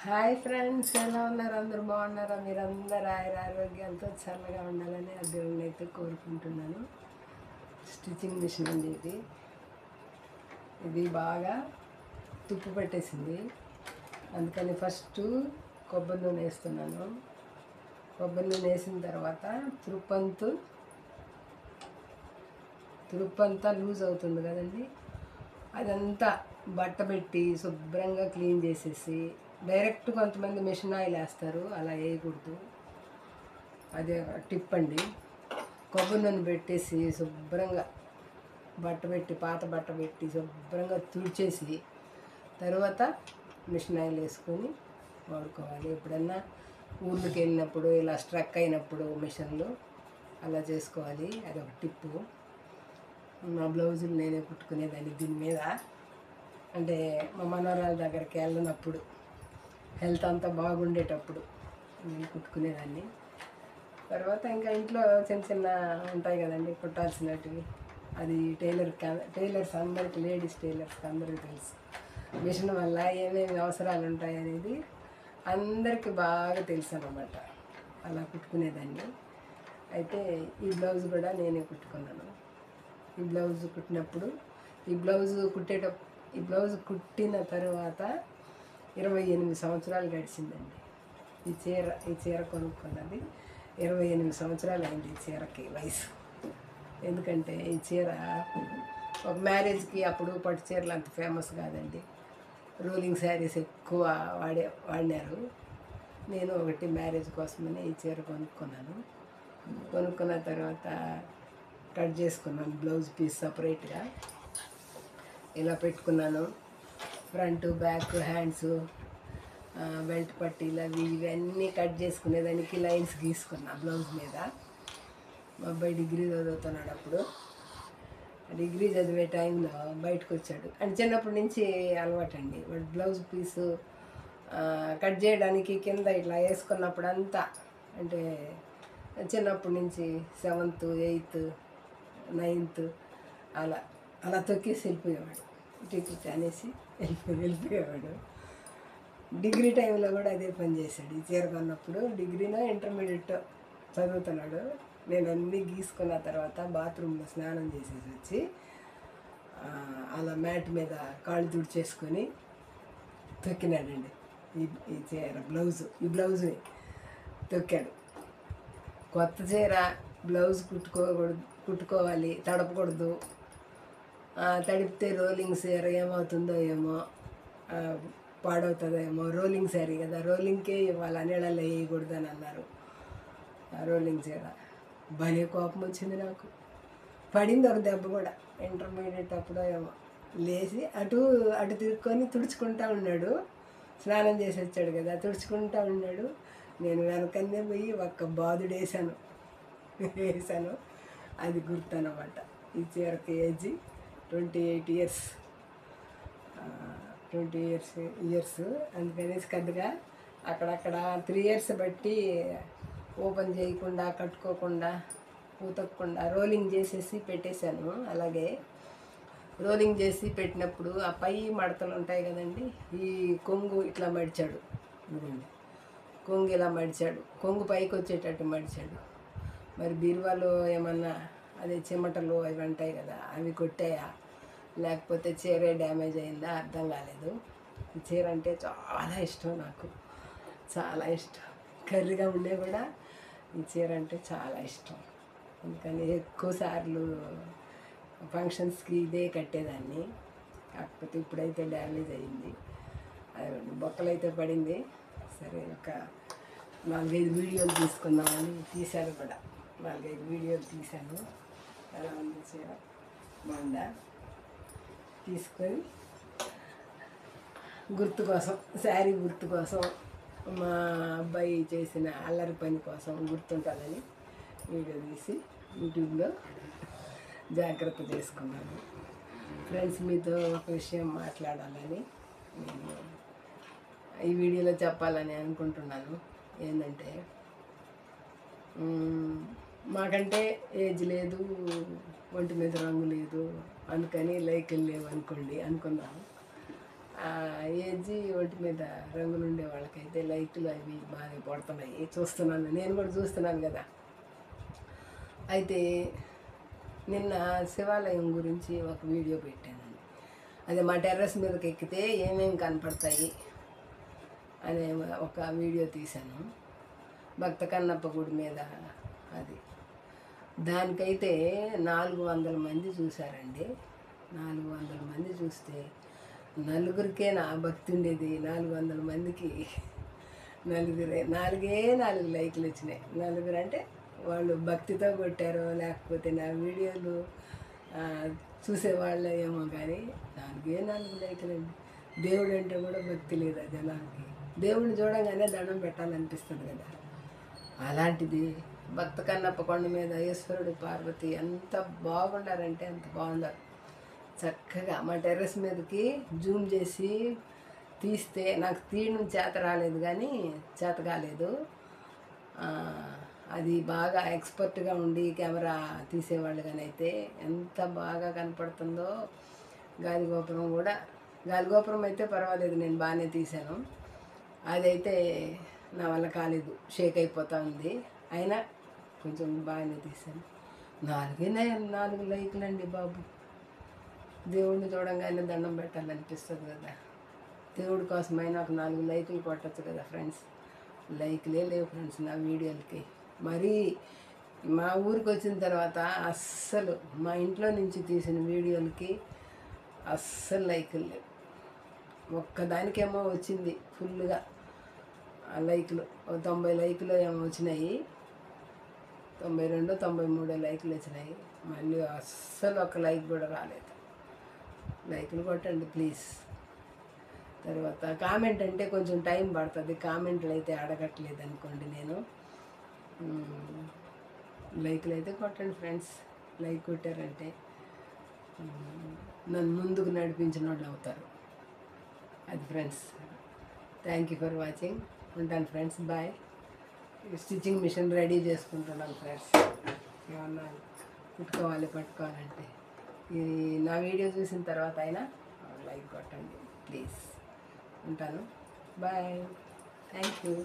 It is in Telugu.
హాయ్ ఫ్రెండ్స్, ఎలా ఉన్నారు? అందరూ బాగున్నారా? మీరందరూ ఆరోగ్యాలతో చల్లగా ఉండాలని ఆ దేవుడిని అయితే కోరుకుంటున్నాను. స్టిచ్చింగ్ మిషన్ అండి ఇది బాగా తుప్పు పెట్టేసింది. అందుకని ఫస్ట్ కొబ్బరి నూనె వేస్తున్నాను. కొబ్బరి నూనె వేసిన తర్వాత తురుప్పంతా లూజ్ అవుతుంది కదండి, అదంతా బట్ట పెట్టి శుభ్రంగా క్లీన్ చేసేసి డైరెక్ట్ కొంతమంది మిషన్ ఆయిల్ వేస్తారు, అలా వేయకూడదు. అదే టిప్ అండి. కొబ్బరి నూనె పెట్టేసి శుభ్రంగా పాత బట్ట పెట్టి శుభ్రంగా తుడిచేసి తర్వాత మిషన్ ఆయిల్ వేసుకొని వాడుకోవాలి. ఎప్పుడన్నా ఊళ్ళకి వెళ్ళినప్పుడు ఇలా స్ట్రక్ అయినప్పుడు మిషన్లు అలా చేసుకోవాలి. అది ఒక టిప్పు. మా బ్లౌజులు నేనే కుట్టుకునేదాన్ని దీని మీద. అంటే మా మనవరాల దగ్గరికి వెళ్ళినప్పుడు హెల్త్ అంతా బాగుండేటప్పుడు నేను కుట్టుకునేదాన్ని. తర్వాత ఇంకా ఇంట్లో చిన్న చిన్న ఉంటాయి కదండి కుట్టాల్సినవి, అది టైలర్స్ అందరికి, లేడీస్ టైలర్స్కి అందరికీ తెలుసు. మిషన్ వల్ల ఏమేమి అవసరాలు ఉంటాయి అనేది అందరికీ బాగా తెలుసు అన్నమాట. అలా కుట్టుకునేదాన్ని. అయితే ఈ బ్లౌజ్ కూడా నేనే కుట్టుకున్నాను. ఈ బ్లౌజ్ కుట్టినప్పుడు ఈ బ్లౌజ్ కుట్టిన తర్వాత 28 సంవత్సరాలు గడిచిందండి. ఈ చీర కొనుక్కున్నది 28 సంవత్సరాలు అయింది ఈ చీరకి వయసు. ఎందుకంటే ఈ చీర ఒక మ్యారేజ్కి అప్పుడు పట్టు చీరలు అంత ఫేమస్ కాదండి. రోలింగ్ శారీస్ ఎక్కువ వాడినారు. నేను ఒకటి మ్యారేజ్ కోసమని ఈ చీర కొనుక్కున్నాను. కొనుక్కున్న తర్వాత కట్ చేసుకున్నాను బ్లౌజ్ పీస్ సపరేట్గా. ఇలా పెట్టుకున్నాను. ఫ్రంట్, బ్యాక్, హ్యాండ్స్, బెల్ట్ పట్టీలు ఇవన్నీ కట్ చేసుకునేదానికి లైన్స్ గీసుకున్నా బ్లౌజ్ మీద. మా అబ్బాయి డిగ్రీ చదువుతున్నాడు. అప్పుడు డిగ్రీ చదివే టైంలో బయటకు వచ్చాడు. అంటే చిన్నప్పటి నుంచి అలవాటండి. వాడు బ్లౌజ్ పీసు కట్ చేయడానికి కింద ఇట్లా వేసుకున్నప్పుడు అంతా, అంటే చిన్నప్పటి నుంచి 7th, 8th, 9th అలా అలా తొక్కేసి వెళ్ళిపోయేవాడు. టికెట్ అనేసి వెళ్ళిపోయేవాడు. డిగ్రీ టైంలో కూడా అదే పని చేశాడు. ఈ చీర కొన్నప్పుడు డిగ్రీలో ఇంటర్మీడియట్ చదువుతున్నాడు. నేను అన్నీ గీసుకున్న తర్వాత బాత్రూంలో స్నానం చేసేసి వచ్చి అలా మ్యాట్ మీద కాళ్ళు తుడిచేసుకొని తొక్కినాడండి. ఈ చీర ఈ బ్లౌజ్ని తొక్కాడు. కొత్త చీర బ్లౌజ్ కుట్టుకోవాలి, తడపకూడదు. తడిపితే రోలింగ్ చీర ఏమవుతుందో ఏమో, పాడవుతుందేమో. రోలింగ్ శారీ కదా, రోలింగ్కే ఇవ్వాలి, నీళ్ళల్లో వేయకూడదు అని అన్నారు. రోలింగ్ చీర భలే కోపం వచ్చింది నాకు. పడింది ఒక దెబ్బ కూడా. ఇంటర్మీడియట్ అప్పుడు ఏమో లేచి అటు తిరుక్కొని తుడుచుకుంటా ఉన్నాడు. స్నానం చేసి వచ్చాడు కదా, తుడుచుకుంటా ఉన్నాడు. నేను వెనకన్నే పోయి ఒక్క బాదుడు వేసాను. అది గుర్తు అన్నమాట. ఈ చీరకి ఏజ్ 28 ఇయర్స్. 20 ఇయర్స్. అందుకనేసి పెద్దగా అక్కడక్కడ 3 ఇయర్స్ బట్టి ఓపెన్ చేయకుండా, కట్టుకోకుండా, ఉతకకుండా రోలింగ్ చేసేసి పెట్టేశాను. అలాగే రోలింగ్ చేసి పెట్టినప్పుడు ఆ పై మడతలు ఉంటాయి కదండి, ఈ కొంగు ఇట్లా మడిచాడు. కొంగు ఇలా మడిచాడు, కొంగు పైకి వచ్చేటట్టు మడిచాడు. మరి బీరువాలో ఏమన్నా అదే చిమటలు అవి ఉంటాయి కదా, అవి కొట్టాయా లేకపోతే చీరే డ్యామేజ్ అయిందా అర్థం కాలేదు. ఈ చీర అంటే చాలా ఇష్టం నాకు, చాలా ఇష్టం. కర్రీగా ఉండే కూడా ఈ చీర అంటే చాలా ఇష్టం. అందుకని ఎక్కువ సార్లు ఫంక్షన్స్కి ఇదే కట్టేదాన్ని. కాకపోతే ఇప్పుడైతే డ్యామేజ్ అయింది, బొక్కలు అయితే పడింది. సరే, ఒక 4-5 వీడియోలు తీసుకుందామని తీశాను కూడా. 4-5 వీడియోలు తీశాను. ఎలా ఉంది చీర, బాగుందా? తీసుకొని గుర్తు కోసం, శారీ గుర్తు కోసం, మా అబ్బాయి చేసిన అల్లరి పని కోసం గుర్తుంటుందని వీడియో తీసి యూట్యూబ్లో జాగ్రత్త చేసుకున్నాను. ఫ్రెండ్స్, మీతో ఒక విషయం మాట్లాడాలని నేను ఈ వీడియోలో చెప్పాలని అనుకుంటున్నాను. ఏంటంటే, మాకంటే ఏజ్ లేదు, ఒంటి మీద రంగు లేదు, అందుకని లైకులు లేవు అనుకుందాం. ఏజీ ఒంటి మీద రంగులు ఉండే వాళ్ళకైతే లైట్లు అవి బాగా పడుతున్నాయి. చూస్తున్నాను, నేను కూడా చూస్తున్నాను కదా. అయితే నిన్న శివాలయం గురించి ఒక వీడియో పెట్టానండి. అదే మా టెర్రస్ మీదకి ఎక్కితే ఏమేమి కనపడతాయి అనే ఒక వీడియో తీశాను. భక్త కన్నప్ప గుడి మీద అది. దానికైతే 400 మంది చూశారండి. 400 మంది చూస్తే నలుగురికే నా భక్తి ఉండేది. 400 మందికి నాలుగే 4 లైక్లు వచ్చినాయి. నలుగురు అంటే వాళ్ళు భక్తితో కొట్టారో లేకపోతే నా వీడియోలు చూసేవాళ్ళు ఏమో కానీ 4 లైక్లు అండి. దేవుడు అంటే కూడా భక్తి లేదా జనానికి? దేవుడిని చూడగానే దండం పెట్టాలనిపిస్తుంది కదా. అలాంటిది భక్త కన్నప్ప కొండ మీద ఈశ్వరుడు పార్వతి ఎంత బాగుండారంటే అంత బాగుండారు. చక్కగా మా టెర్రస్ మీదకి జూమ్ చేసి తీస్తే నాకు తీయడం చేత రాలేదు, కానీ చేత కాలేదు. అది బాగా ఎక్స్పర్ట్గా ఉండి కెమెరా తీసేవాళ్ళు కానీ అయితే ఎంత బాగా కనపడుతుందో. గాలిగోపురం అయితే పర్వాలేదు, నేను బాగానే తీశాను. అదైతే నా వల్ల కాలేదు, షేక్ అయిపోతూ ఉంది. అయినా కొంచెం బాగానే తీశాను. 4 లైకులు అండి బాబు. దేవుడిని చూడంగానే దండం పెట్టాలనిపిస్తుంది కదా. దేవుడి కోసమైనా ఒక 4 లైకులు కొట్టచ్చు కదా ఫ్రెండ్స్. లైకులే లేవు ఫ్రెండ్స్ నా వీడియోలకి. మరీ మా ఊరికి వచ్చిన తర్వాత అస్సలు మా ఇంట్లో నుంచి తీసిన వీడియోలకి అస్సలు లైకులు లేవు. ఒక్కదానికేమో వచ్చింది ఫుల్గా లైకులు, 90 లైకులు ఏమో వచ్చినాయి. 92, 93 లైకులు వచ్చినాయి. మళ్ళీ అస్సలు ఒక లైక్ కూడా రాలేదు. లైకులు కొట్టండి ప్లీజ్. తర్వాత కామెంట్ అంటే కొంచెం టైం పడుతుంది. కామెంట్లు అయితే అడగట్లేదు అనుకోండి. నేను లైకులు అయితే కొట్టండి ఫ్రెండ్స్. లైక్ కొట్టారంటే నన్ను ముందుకు నడిపించిన వాళ్ళు అవుతారు. అది friends. Thank you for watching. ఉంటాను friends, bye. Stitching machine ready చేసుకుంటున్నాను ఫ్రెండ్స్. ఏమన్నా పట్టుకోవాలంటే ఈ నా వీడియో చూసిన తర్వాత అయినా లైక్ కొట్టండి ప్లీజ్. ఉంటాను, బాయ్. Thank you.